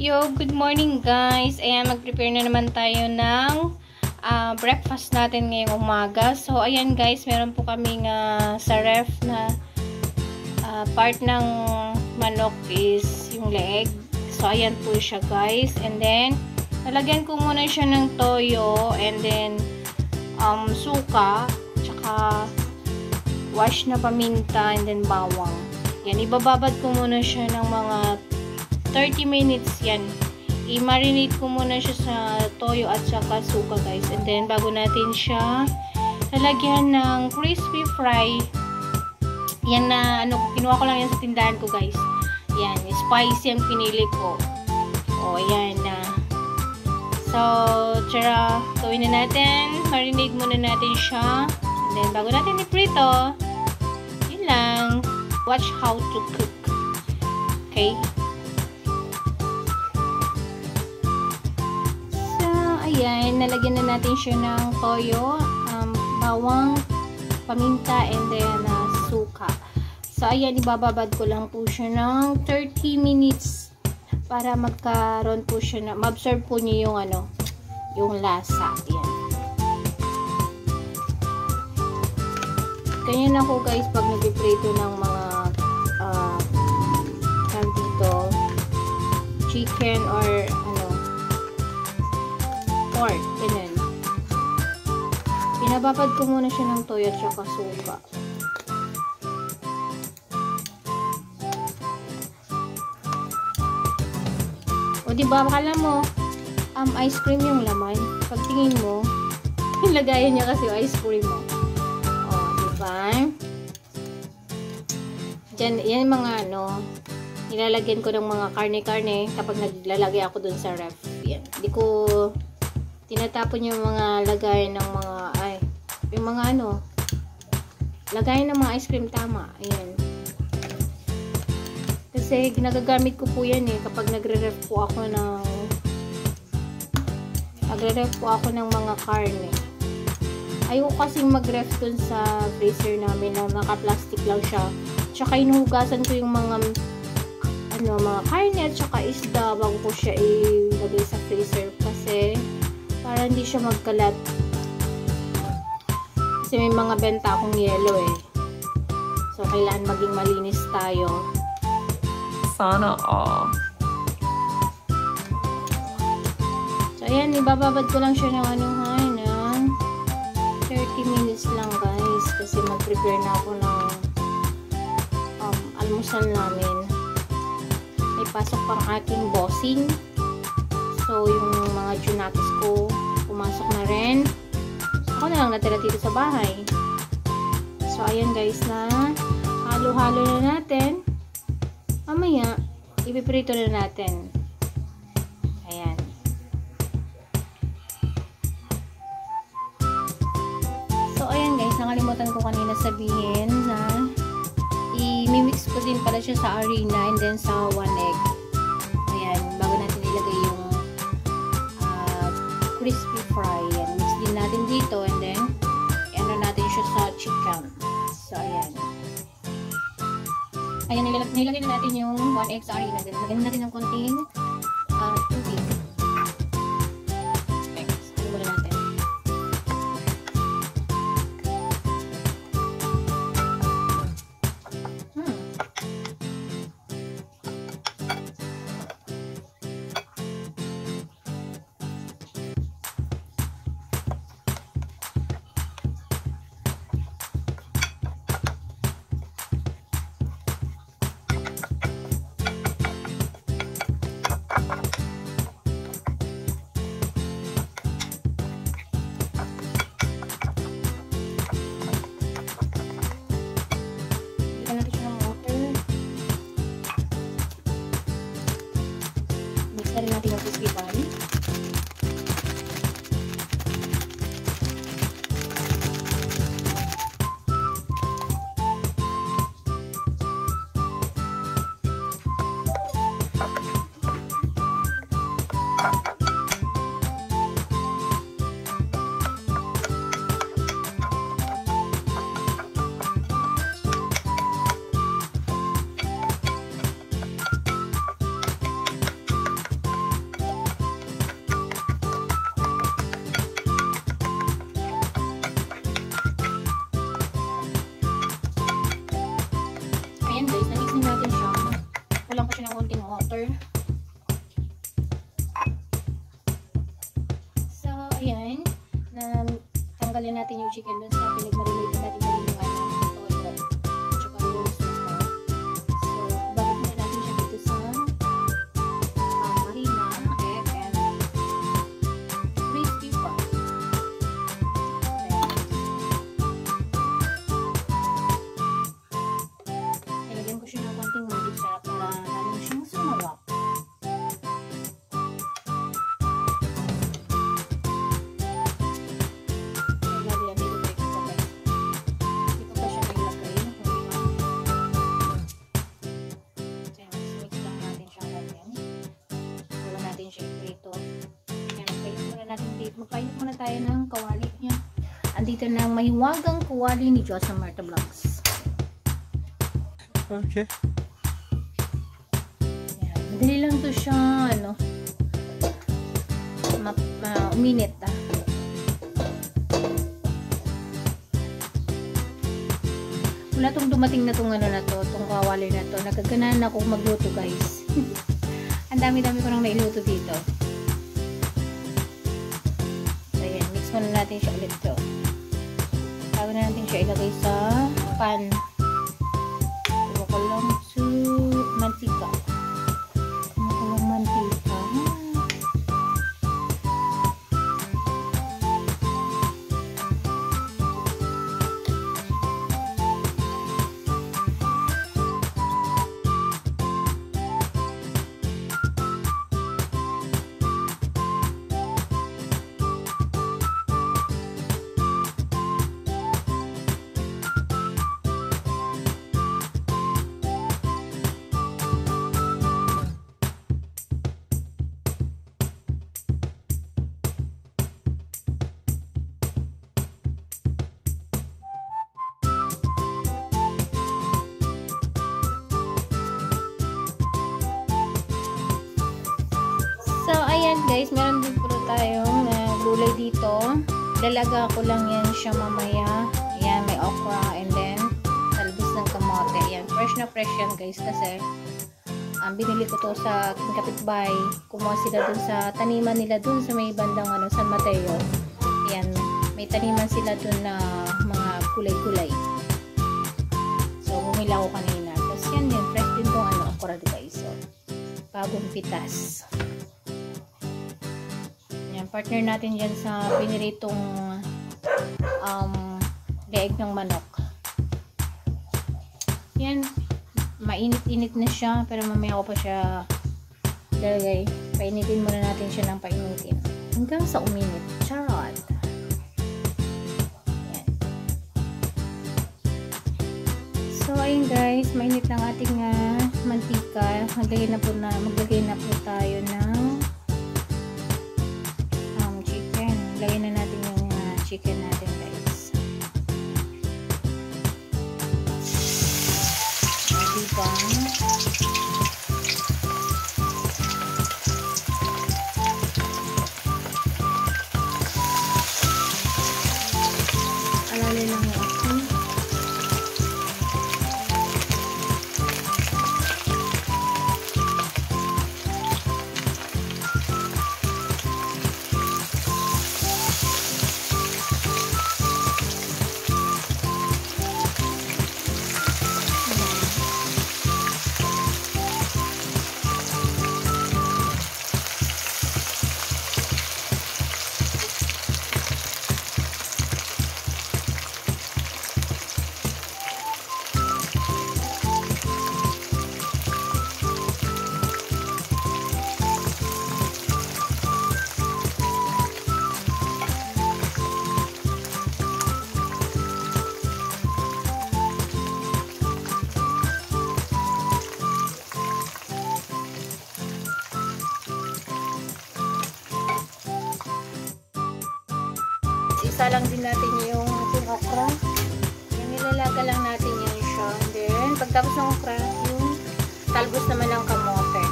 Yo, good morning guys. Ayan, mag-prepare na naman tayo ng breakfast natin ngayong umaga. So, ayan guys, meron po kaming sa ref na part ng manok is yung leg. So, ayan po siya guys. And then, nalagyan ko muna siya ng toyo and then suka, tsaka wash na paminta and then bawang. Yan, ibababad ko muna siya ng mga 30 minutes yan. I-marinate ko muna siya sa toyo at saka suka guys. And then, bago natin siya lalagyan ng crispy fry. Yan na, kinuha ko lang yan sa tindahan ko guys. Yan, spicy ang pinili ko. O, yan na. So, tara, gawin na natin. Marinate muna natin siya. And then, bago natin iprito, yun lang. Watch how to cook. Okay? Ayan, nalagyan na natin siya ng toyo, bawang, paminta, and then suka. So, ayan, ibababad ko lang po siya ng 30 minutes para magkaroon po siya na, ma-absorb po niya yung yung lasa. Ayan. Ganyan ako guys pag nag-prito ng mga dito, chicken or pork, ganun. Pinababad ko muna siya ng toyo at saka suka. O diba, akala mo ice cream yung laman. Pagtingin mo, lagayan niya kasi yung ice cream mo. O, diba? Diyan, yan mga nilalagyan ko ng mga karne-karne kapag naglalagay ako dun sa ref. Yan. Hindi ko tinatapon yung mga lagay ng mga yung mga lagay ng mga ice cream, tama. Ayan. Kasi ginagagamit ko po yan kapag nagre-ref po ako ng mga karne. Ayoko kasing mag-ref dun sa freezer namin na naka-plastic lang siya. Tsaka inuhugasan ko yung mga mga karne at tsaka isda bago ko siya ilagay sa freezer kasi para hindi siya magkalat. Kasi may mga benta akong yelo So, kailangan maging malinis tayo. Sana all. So, ayan, ibababad ko lang siya ng ng 30 minutes lang guys. Kasi mag-prepare na ako ng almusal namin. May pasok pang aking bossing. So, yung mga junakis ko, pumasok na rin. Ako na lang natira dito sa bahay. So, ayan guys na. Halo-halo na natin. Mamaya, ipiprito na natin. Ayan. So, ayan guys. Nakalimutan ko kanina sabihin na i-mix ko din pala siya sa harina and then sa 1 egg. Ayan. Bago natin ilagay yung crispy fry. Yan. Mix din natin dito and then natin siya sa chicken. So, ayan. Ayan, nilagay na natin yung 1 egg sa harina. Then, lagyan natin ng konting tubig. Okay. Ano muna natin? na natin yung chicken dun sa pinag-marinate natin yung toyo. Tsaka yung suka. So, bakit na natin siya dito sa harina, egg, and crispy pork. Ilagyan ko siya ng konting magic sarap para namin siyang sumawak. Magpainit muna tayo ng kawali niya. Andito na ang mahiwagang kawali ni Josa Marta Vlogs. Okay. Yan. Madali lang to siya, uminit Wala tong dumating na tong tong kawali na to. Nagkaganahan ako magluto, guys. Ang dami-dami ko nang nailuto dito. Muna natin siya ulit to. Bago na natin siya ilagay sa pan. Puro ko lang sa mantika. Kumukulong mantika. So, ayan guys, meron din po tayong gulay dito. Dalaga ko lang yan siya mamaya. Ayan, may okra and then talbos ng kamote. Ayan, fresh yan guys kasi binili ko to sa aking kapitbahay. Kumuha sila dun sa taniman nila dun sa may bandang San Mateo. Ayan, may taniman sila dun na mga kulay-kulay. So, bumila ko kanina. Tapos yan, fresh din tong okra guys. So, bagong pitas. Partner natin dyan sa piniritong leeg ng manok. Yan, mainit-init na siya pero mamaya ko pa siya lalagay. Painitin muna natin siya ng painitin hanggang sa uminit. Charot! Yan. So ayun guys, mainit lang ating mantika. Maglagay na po tayo ng lagyan na natin yung chicken natin guys. Diba? Alalay lang yung ako. Isa lang din natin yung ating okra. Yung nilalaga lang natin yan siya. And then, pagtapos ng okra, yung talbos naman ng kamote.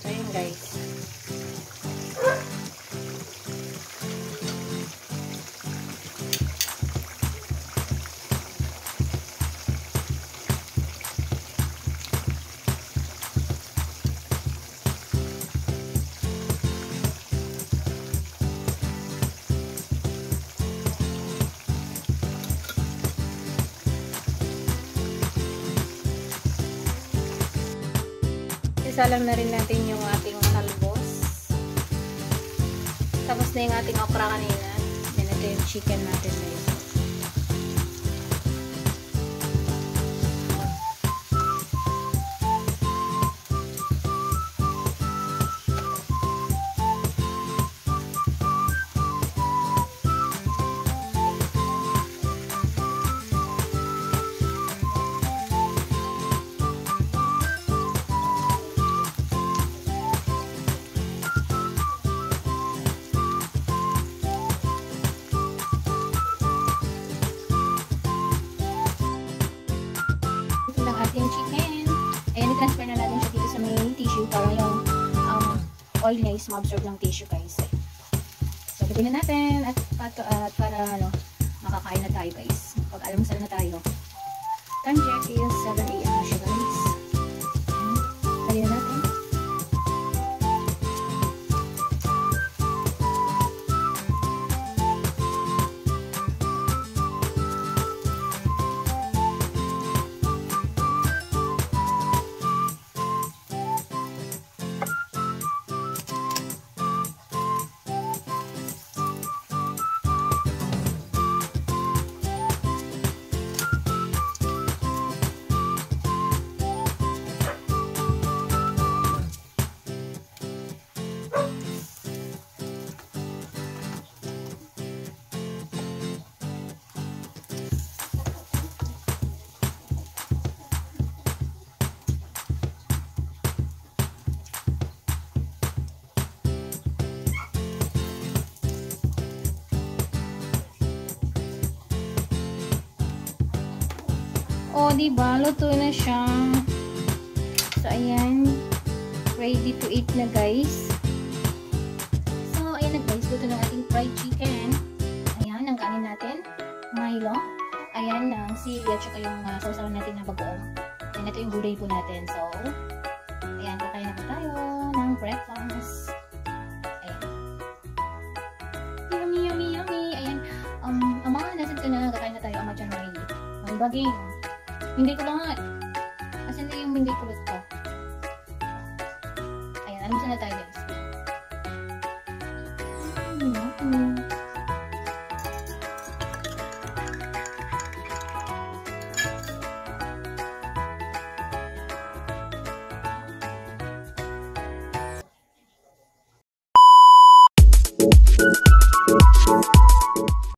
So, yun guys. isalang na rin natin yung ating talbos. Tapos na yung ating okra kanina. Then ito yung chicken natin guys. Ating chicken. Ayan, i-transfer na natin siya dito sa may tissue para yung oil niya is ma-absorb ng tissue guys. So, lagyan na natin at para ano, makakain na tayo guys. Pag-almusal na tayo. Time check is 7 AM na siya guys. Lagyan na natin. O, diba? Luto na siya. So, ayan. Ready to eat na, guys. So, ayan na, guys. Luto na ating fried chicken. Ayan, ang kanin natin. Milo. Ayan, ang sili at saka yung sausawan natin na bagoong. Ayan, ito yung gulay po natin. So, ayan, kakain na po tayo ng breakfast. Ayan. Yummy, yummy, yummy. Ayan. Ang mga nasan ka na, kakain na tayo. Ang machan ready. Ang baging. Hindi ko lang nga. Asan na yung hindi kulot ko? Ayan, almusal na tayo guys.